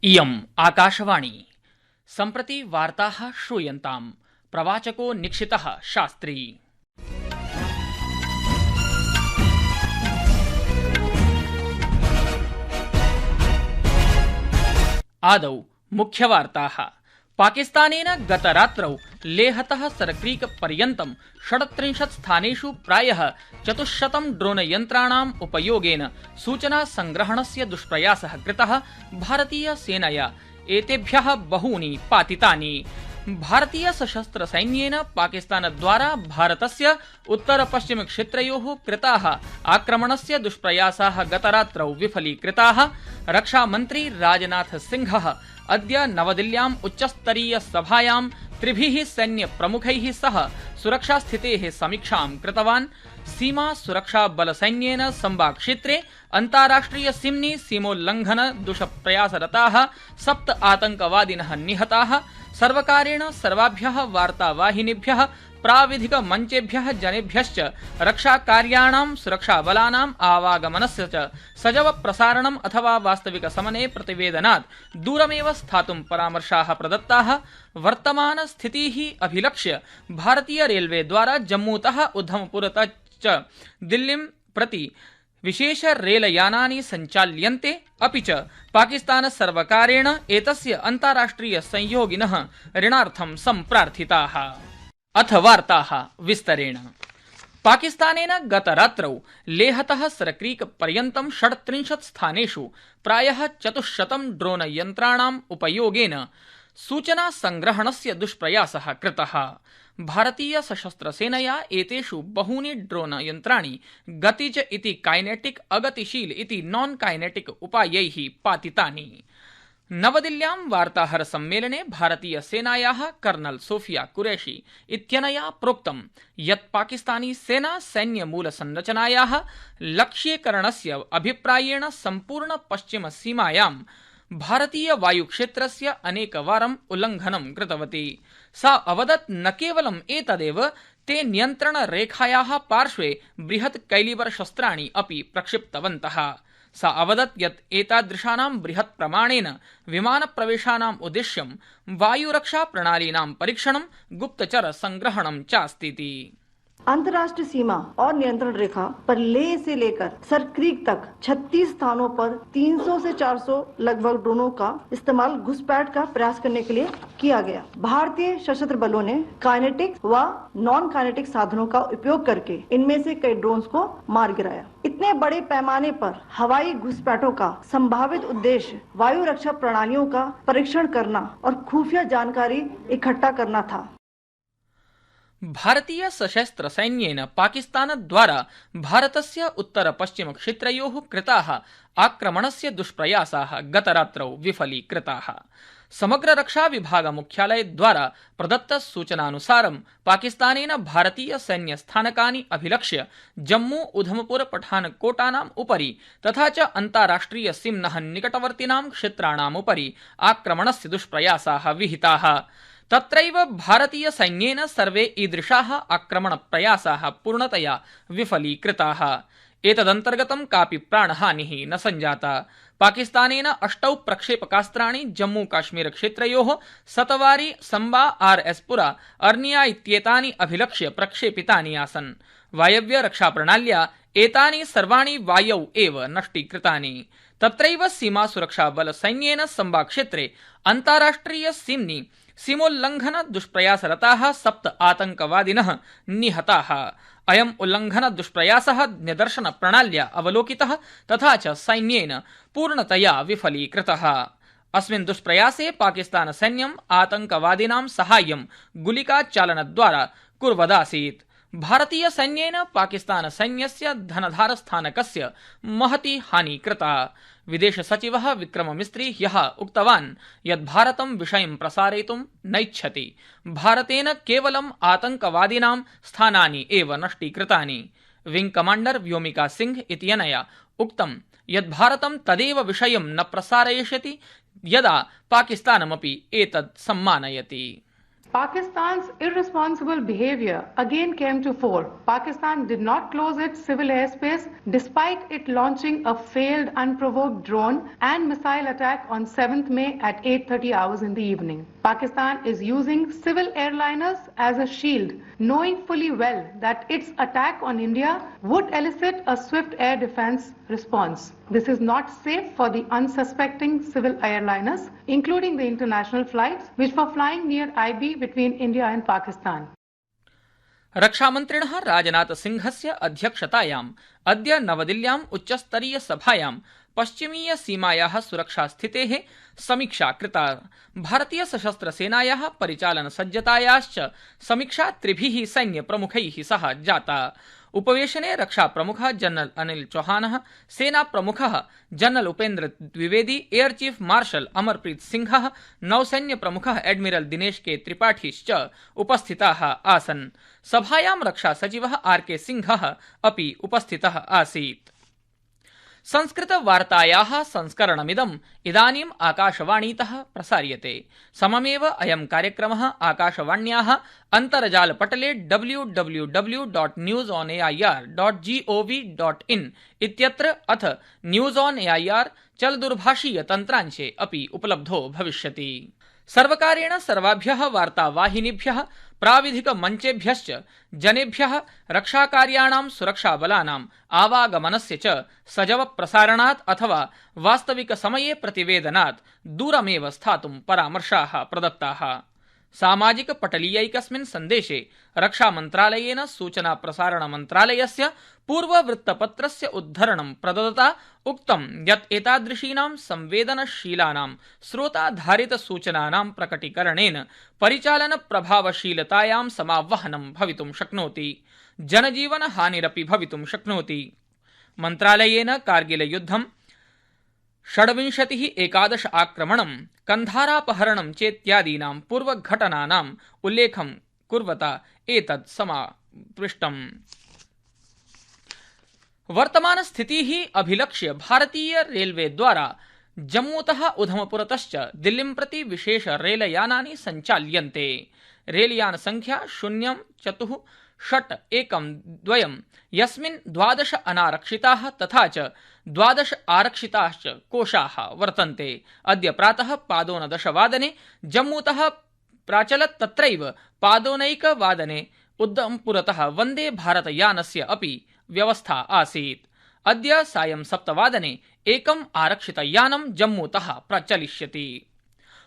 इयम् आकाशवाणी। सम्प्रति वार्ताः श्रूयन्ताम्। प्रवाचको निक्षितः शास्त्री। आदौ मुख्यवार्ताः। पाकिस्तानेन गतरात्रौ लेहतः सरक्रीक पर्यन्तं 38 स्थानेषु प्रायः 400 ड्रोन यन्त्राणाम् उपयोगेन सूचना संग्रहणस्य दुष्प्रयासः कृतः। भारतीय सेनया एतेभ्यः बहूनि पातितानि। भारतीय सशस्त्र सैन्येन पाकिस्तानद्वारा भारतस्य उत्तर-पश्चिम क्षेत्रयोः कृताः आक्रमणस्य दुष्प्रयासाः गतरात्रौ विफलीकृताः। रक्षामन्त्री राजनाथ सिंहः अद्य नवदिल्ल्याम् उच्चस्तरीय सभायां त्रिभिः सैन्यप्रमुखैः सह सुरक्षास्थितेः समीक्षां कृतवान्। सीमा सुरक्षा बलसैन्येन सम्बा-क्षेत्रे अन्ताराष्ट्रिय सीम्नि सीमोल्लंघन दुष्प्रयासरताः 7 आतंकवादिनः निहताः। सर्वकारेण सर्वाभ्यः वार्तावाहिनीभ्यः प्राविधिक मञ्चेभ्यः जनेभ्यश्च रक्षाकार्याणां सुरक्षाबलानाम् आवागमनस्य च सजव प्रसारणम् अथवा वास्तविकसमये प्रतिवेदनात् दूरमेव स्थातुं परामर्शाः प्रदत्ताः। वर्तमानस्थितिः अभिलक्ष्य भारतीय रेलवे द्वारा जम्मूतः उधमपुरतः च दिल्लीं प्रति विशेष रेलयानानि सञ्चाल्यन्ते। अपि च पाकिस्तानसर्वकारेण एतस्य अन्ताराष्ट्रिय संयोगिनः ऋणार्थं सम्प्रार्थिताः। अथ वार्ताः विस्तरेण। पाकिस्तानेन गतरात्रौ लेहतः सरक्रीक पर्यन्तं 38 स्थानेषु प्रायः 400 ड्रोन यन्त्राणाम् उपयोगेन सूचना संग्रहणस्य दुष्प्रयासः कृतः। भारतीय सशस्त्र सेनया एतेषु बहूनि ड्रोन यन्त्राणि गतिज इति काइनेटिक, अगतिशील इति नॉन काइनेटिक उपायैः पातितानि। नवदिल्ल्यां वार्ताहर सम्मेलने भारतीय सेनायाः कर्नल सोफिया कुरैशी इत्यनया प्रोक्तं यत् पाकिस्तानी सेना सैन्यमूलसंरचनायाः लक्ष्यीकरणस्य अभिप्रायेण सम्पूर्ण पश्चिम सीमायां भारतीय वायुक्षेत्रस्य अनेकवारम् उल्लङ्घनं कृतवती। सा अवदत् न केवलम् एतदेव, ते नियन्त्रणरेखायाः पार्श्वे बृहत् कैलिबर शस्त्राणि अपि प्रक्षिप्तवन्तः। सा अवदत् यत् एतादृशानां बृहत् प्रमाणेन विमानप्रवेशानाम् उद्देश्यं वायुरक्षा प्रणालीनां परीक्षणं, गुप्तचर संग्रहणं चास्तीति। अंतर्राष्ट्रीय सीमा और नियंत्रण रेखा पर लेह से लेकर सरक्रीक तक 36 स्थानों पर 300 से 400 लगभग ड्रोनों का इस्तेमाल घुसपैठ का प्रयास करने के लिए किया गया। भारतीय सशस्त्र बलों ने काइनेटिक व नॉन काइनेटिक साधनों का उपयोग करके इनमें से कई ड्रोन्स को मार गिराया। इतने बड़े पैमाने पर हवाई घुसपैठों का संभावित उद्देश्य वायु रक्षा प्रणालियों का परीक्षण करना और खुफिया जानकारी इकट्ठा करना था। भारतीय सशस्त्र सैन्येन पाकिस्तानद्वारा भारतस्य उत्तर-पश्चिम क्षेत्रयोः कृताः आक्रमणस्य दुष्प्रयासाः गतरात्रौ विफलीकृताः। समग्र रक्षा विभाग मुख्यालयद्वारा प्रदत्तसूचनानुसारं पाकिस्तानेन भारतीय सैन्यस्थानकानि अभिलक्ष्य जम्मू, उधमपुर, पठानकोटानाम् उपरि तथा च अन्ताराष्ट्रिय सीम्नः निकटवर्तिनां क्षेत्राणाम् उपरि आक्रमणस्य दुष्प्रयासाः विहिताः। तत्रैव भारतीय सैन्येन सर्वे ईदृशाः आक्रमणप्रयासाः पूर्णतया विफलीकृताः। एतदन्तर्गतं कापि प्राणहानिः न सञ्जाता। पाकिस्तानेन 8 प्रक्षेपकास्त्राणि जम्मू काश्मीर क्षेत्रयोः सतवारी, सम्बा, RS-पुरा, अर्निया इत्येतानि अभिलक्ष्य प्रक्षेपितानि आसन्। वायव्य रक्षाप्रणाल्या एतानि सर्वाणि वायौ एव नष्टीकृतानि। तत्रैव सीमा सुरक्षा बल सैन्येन सम्बा क्षेत्रे अन्ताराष्ट्रिय सीम्नि सीमोल्लंघन दुष्प्रयासरताः 7 आतंकवादिनः निहताः। अयम् उल्लंघन दुष्प्रयासः निदर्शन प्रणाल्या अवलोकितः तथा च सैन्येन पूर्णतया विफलीकृतः। अस्मिन् दुष्प्रयासे पाकिस्तान सैन्यम् आतंकवादिनां साहाय्यं गुलिकाचालनद्वारा कुर्वदासीत्। भारतीय सैन्येन पाकिस्तान सैन्यस्य धनधार स्थानकस्य महती हानि कृता। विदेश सचिवः विक्रम मिस्त्री ह्यः उक्तवान् यत् भारतं विषयं प्रसारयितुं नैच्छति। भारतेन केवलम् आतंकवादिनां स्थानानि एव नष्टीकृतानि। विंग कमाण्डर व्योमिका सिंह इत्यनया उक्तं यत् भारतं तदेव विषयं न प्रसारयिष्यति यदा पाकिस्तानमपि एतत् सम्मानयति। Pakistan's irresponsible behavior again came to fore. Pakistan did not close its civil airspace despite it launching a failed unprovoked drone and missile attack on 7th May at 8:30 hours in the evening. Pakistan is using civil airliners as a shield, knowing fully well that its attack on India would elicit a swift air defense response. This is not safe for the unsuspecting civil airliners, including the international flights which were flying near IB between India and Pakistan. रक्षामन्त्रिणः राजनाथसिंहस्य अध्यक्षतायाम् अद्य नवदिल्ल्याम् उच्चस्तरीय सभायां पश्चिमीय सीमायाः सुरक्षास्थितेः समीक्षा कृता। भारतीय सशस्त्रसेनायाः परिचालनसज्जतायाश्च समीक्षा त्रिभिः सैन्यप्रमुखैः सह जाता। उपवेशने रक्षाप्रमुखः जनरल अनिल चौहानः, सेनाप्रमुखः general Upendra Dwivedi, air chief marshal Amarpreet सिंहः, नौसैन्यप्रमुखः एडमिरल दिनेश के त्रिपाठीश्च उपस्थिताः आसन्। सभायां रक्षासचिवः आर.के. सिंहः अपि उपस्थितः आसीत्। संस्कृतवार्तायाः संस्करणमिदम् इदानीम् आकाशवाणीतः प्रसार्यते। सममेव अयं कार्यक्रमः आकाशवाण्याः अन्तर्जालपटले www.newsonair.gov.in इत्यत्र अथ न्यूज ऑन एआईआर चलदूरभाषीय तन्त्रांशे अपि उपलब्धो भविष्यति। सर्वकारेण सर्वाभ्यः वार्तावाहिनीभ्यः प्राविधिक मञ्चेभ्यश्च जनेभ्यः रक्षाकार्याणां सुरक्षाबलानाम् आवागमनस्य च सजव प्रसारणात् अथवा वास्तविक समये प्रतिवेदनात् दूरमेव स्थातुं परामर्शाः प्रदत्ताः। सामाजिक पटलीयैकस्मिन् सन्देशे रक्षामन्त्रालयेन सूचना प्रसारण मन्त्रालयस्य पूर्ववृत्तपत्रस्य उद्धरणं प्रदत्ता उक्तं यत् एतादृशीनां संवेदनशीलानां स्रोताधारित सूचनानां प्रकटीकरणेन परिचालन प्रभावशीलतायां समावहनं भवितुं शक्नोति, जनजीवन हानिरपि भवितुं शक्नोति। मन्त्रालयेन कारगिल युद्धं 26-11 आक्रमणं, कन्धारापहरणं चेत्यादीनां पूर्वघटनानाम् उल्लेखं कुर्वता एतत् समापृष्टम्। वर्तमानस्थितिः अभिलक्ष्य भारतीय रेलवे द्वारा जम्मूतः उधमपुरतश्च दिल्लीं प्रति विशेष रेलयानानि सञ्चाल्यन्ते। रेलयानसङ्ख्या 046112 यस्मिन् 12 अनारक्षिताः तथा च 12 आरक्षिताश्च कोशाः वर्तन्ते। अद्य प्रातः पादोनदशवादने जम्मूतः प्राचलत्, तत्रैव पादोनैकवादने उधमपुरतः वन्दे भारत यानस्य अपि व्यवस्था आसीत्। अद्य सायं 7 एकम् आरक्षितयानं जम्मूतः प्रचलिष्यति।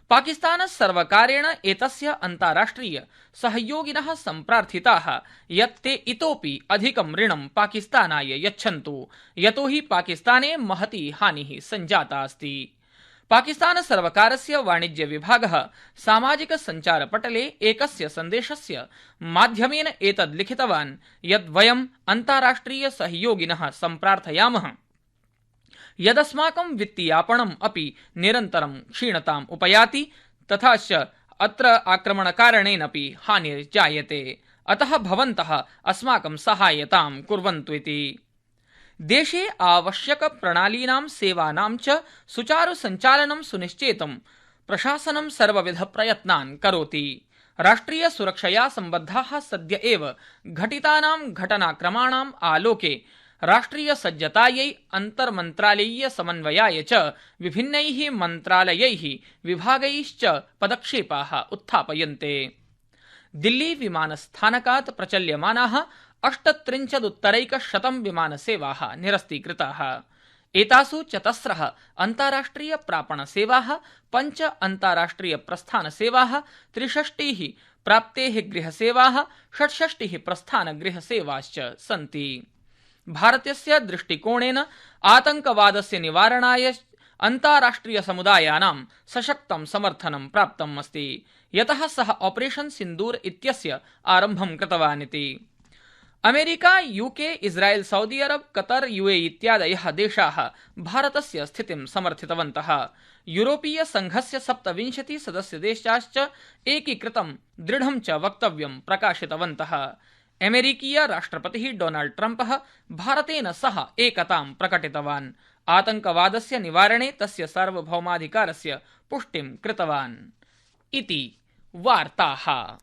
पाकिस्तान सर्वकारेण एतस्य अन्ताराष्ट्रिय सहयोगिनः सम्प्रार्थिताः यत् ते इतोपि अधिकं ऋणं पाकिस्तानाय यच्छन्तु, यतो हि पाकिस्ताने महती हानिः सञ्जाता अस्ति। पाकिस्तान सर्वकारस्य वाणिज्य विभागः सामाजिक सञ्चारपटले एकस्य सन्देशस्य माध्यमेन एतद् लिखितवान् यत् वयम् अन्ताराष्ट्रिय सहयोगिनः सम्प्रार्थयामः यदस्माकं वित्तीयापणम् अपि निरन्तरं क्षीणताम् उपयाति, तथा च अत्र आक्रमणकारणेनपि हानिर्जायते, अतः भवन्तः अस्माकं सहायतां कुर्वन्तु इति। देशे आवश्यक प्रणालीनां सेवानां च सुचारु सञ्चालनं सुनिश्चेतुं प्रशासनं सर्वविध प्रयत्नान् करोति। राष्ट्रिय सुरक्षया सम्बद्धाः सद्य एव घटितानां घटनाक्रमाणाम् आलोके राष्ट्रिय सज्जतायै अन्तर्मन्त्रालयीय समन्वयाय च विभिन्नैः मन्त्रालयैः विभागैश्च पदक्षेपाः उत्थापयन्ते। दिल्ली विमानस्थानकात् प्रचल्यमानाः 38 विमानसेवाः निरस्तीकृताः। एतासु 4 अन्ताराष्ट्रिय प्रापणसेवाः, 5 अन्ताराष्ट्रिय प्रस्थानसेवाः, 63 प्राप्तेः गृहसेवाः, 66 प्रस्थानगृहसेवाश्च सन्ति। भारतस्य दृष्टिकोणेन आतंकवादस्य निवारणाय अन्ताराष्ट्रिय समुदायानां सशक्तं समर्थनं प्राप्तम् अस्ति, यतः सः ऑपरेशन सिन्दूर इत्यस्य आरम्भं कृतवान् इति। अमेरिका, यूके, इस्राएल, सऊदी अरब, कतर, यूएई इत्यादयः देशाः भारतस्य स्थितिं समर्थितवन्तः। यूरोपीय संघस्य 27 सदस्यदेशाश्च एकीकृतं दृढं च वक्तव्यं प्रकाशितवन्तः। अमेरिकीय राष्ट्रपतिः डोनाल्ड ट्रम्पः भारतेन सह एकतां प्रकटितवान्, आतंकवादस्य निवारणे तस्य सार्वभौमाधिकारस्य पुष्टिं कृतवान् इति वार्ताः।